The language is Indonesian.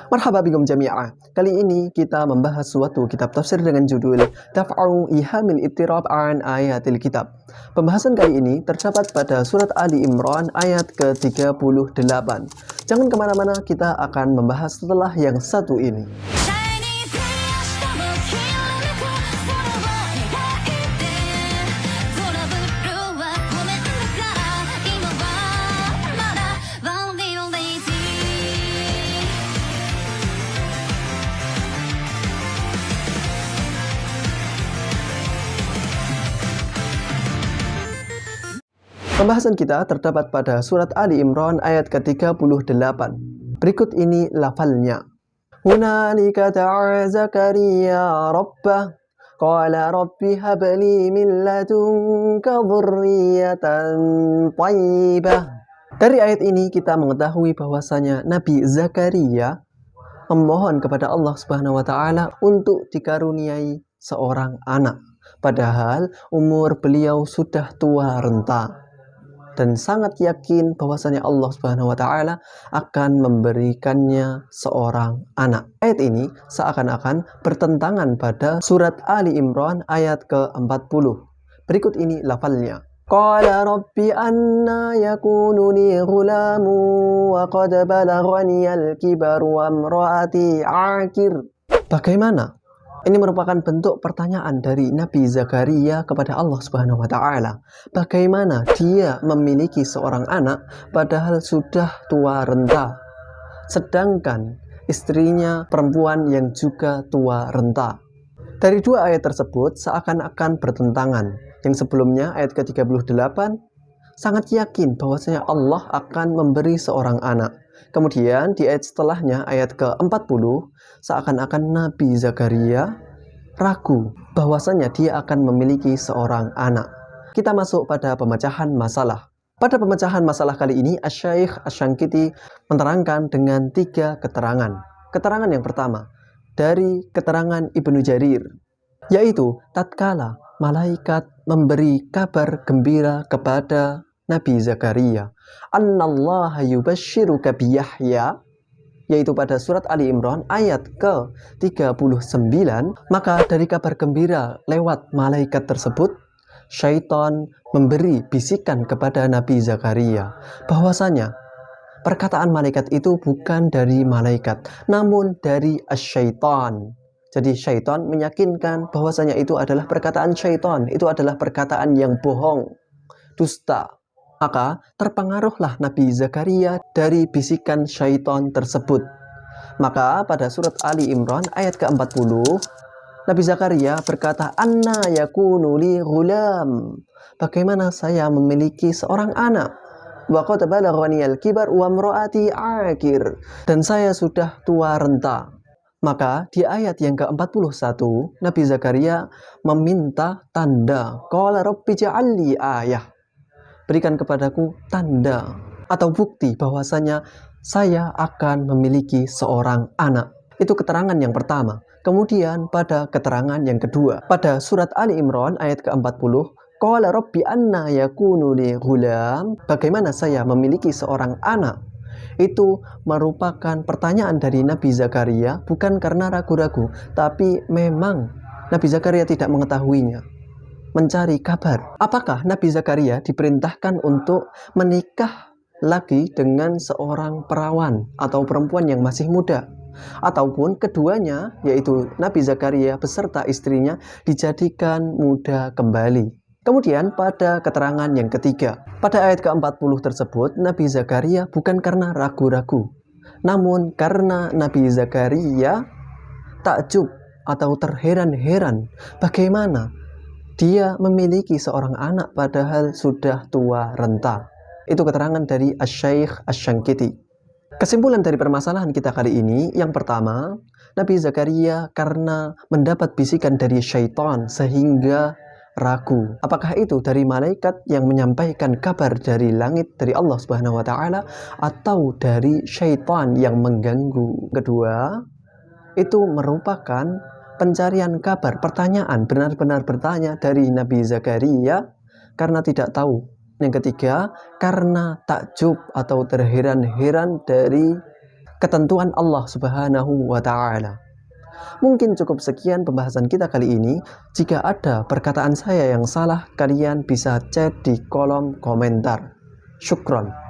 Marhaba bikum jami'ah. Kali ini kita membahas suatu kitab tafsir dengan judul Daf'u Ihamil Ittirab an Ayatil Kitab. Pembahasan kali ini terdapat pada surat Ali Imran ayat ke-38. Jangan kemana-mana, kita akan membahas setelah yang satu ini. Pembahasan kita terdapat pada surat Ali Imran ayat ke-38. Berikut ini lafalnya. Hunalika da'a Zakaria rabbah qala rabbi habli min ladunka dzurriyyatan thayyibah. Dari ayat ini kita mengetahui bahwasanya Nabi Zakaria memohon kepada Allah Subhanahu wa taala untuk dikaruniai seorang anak, padahal umur beliau sudah tua renta, dan sangat yakin bahwasanya Allah Subhanahu wa taala akan memberikannya seorang anak. Ayat ini seakan-akan bertentangan pada surat Ali Imran ayat ke-40. Berikut ini lafalnya. Qala rabbi anna yakunu li ghulamu wa qad balaghani al-kibar wa imraati aqir. Bagaimana? Ini merupakan bentuk pertanyaan dari Nabi Zakaria kepada Allah Subhanahu wa taala. Bagaimana dia memiliki seorang anak padahal sudah tua renta, sedangkan istrinya perempuan yang juga tua renta. Dari dua ayat tersebut seakan-akan bertentangan. Yang sebelumnya ayat ke-38 sangat yakin bahwasanya Allah akan memberi seorang anak. Kemudian di ayat setelahnya ayat ke-40 seakan-akan Nabi Zakaria ragu bahwasanya dia akan memiliki seorang anak. Kita masuk pada pemecahan masalah. Pada pemecahan masalah kali ini Asy-Syaikh Asy-Syankiti menerangkan dengan 3 keterangan. Keterangan yang pertama dari keterangan Ibnu Jarir, yaitu tatkala malaikat memberi kabar gembira kepada Nabi Zakaria, annallaha yubashshiruka bi Yahya, yaitu pada surat Ali Imran ayat ke-39, maka dari kabar gembira lewat malaikat tersebut, syaitan memberi bisikan kepada Nabi Zakaria bahwasanya perkataan malaikat itu bukan dari malaikat, namun dari syaitan. Jadi syaitan meyakinkan bahwasanya itu adalah perkataan syaitan, itu adalah perkataan yang bohong, dusta. Maka terpengaruhlah Nabi Zakaria dari bisikan syaitan tersebut. Maka pada surat Ali Imran ayat ke-40, Nabi Zakaria berkata, Anna yakunu li ghulam. Bagaimana saya memiliki seorang anak? Wa qad balaghani al-kibar wa imraati aqir. Dan saya sudah tua renta. Maka di ayat yang ke-41, Nabi Zakaria meminta tanda. Qala rabbi ja'alli ayah. Berikan kepadaku tanda atau bukti bahwasanya saya akan memiliki seorang anak. Itu keterangan yang pertama. Kemudian pada keterangan yang kedua, pada surat Ali Imran ayat ke-40, qala rabbi anna yakunu li ghulam. Bagaimana saya memiliki seorang anak? Itu merupakan pertanyaan dari Nabi Zakaria, bukan karena ragu-ragu, tapi memang Nabi Zakaria tidak mengetahuinya. Mencari kabar. Apakah Nabi Zakaria diperintahkan untuk menikah lagi dengan seorang perawan atau perempuan yang masih muda? Ataupun keduanya, yaitu Nabi Zakaria beserta istrinya, dijadikan muda kembali? Kemudian pada keterangan yang ketiga, pada ayat ke-40 tersebut, Nabi Zakaria bukan karena ragu-ragu, namun karena Nabi Zakaria takjub atau terheran-heran bagaimana dia memiliki seorang anak padahal sudah tua renta. Itu keterangan dari Asy-Syaikh Asy-Syankiti. Kesimpulan dari permasalahan kita kali ini, yang pertama, Nabi Zakaria karena mendapat bisikan dari syaitan sehingga ragu. Apakah itu dari malaikat yang menyampaikan kabar dari langit dari Allah Subhanahu wa taala atau dari syaitan yang mengganggu? Kedua, itu merupakan pencarian kabar, pertanyaan, benar-benar bertanya dari Nabi Zakaria karena tidak tahu. Yang ketiga, karena takjub atau terheran-heran dari ketentuan Allah Subhanahu wa Ta'ala. Mungkin cukup sekian pembahasan kita kali ini. Jika ada perkataan saya yang salah, kalian bisa chat di kolom komentar. Syukron.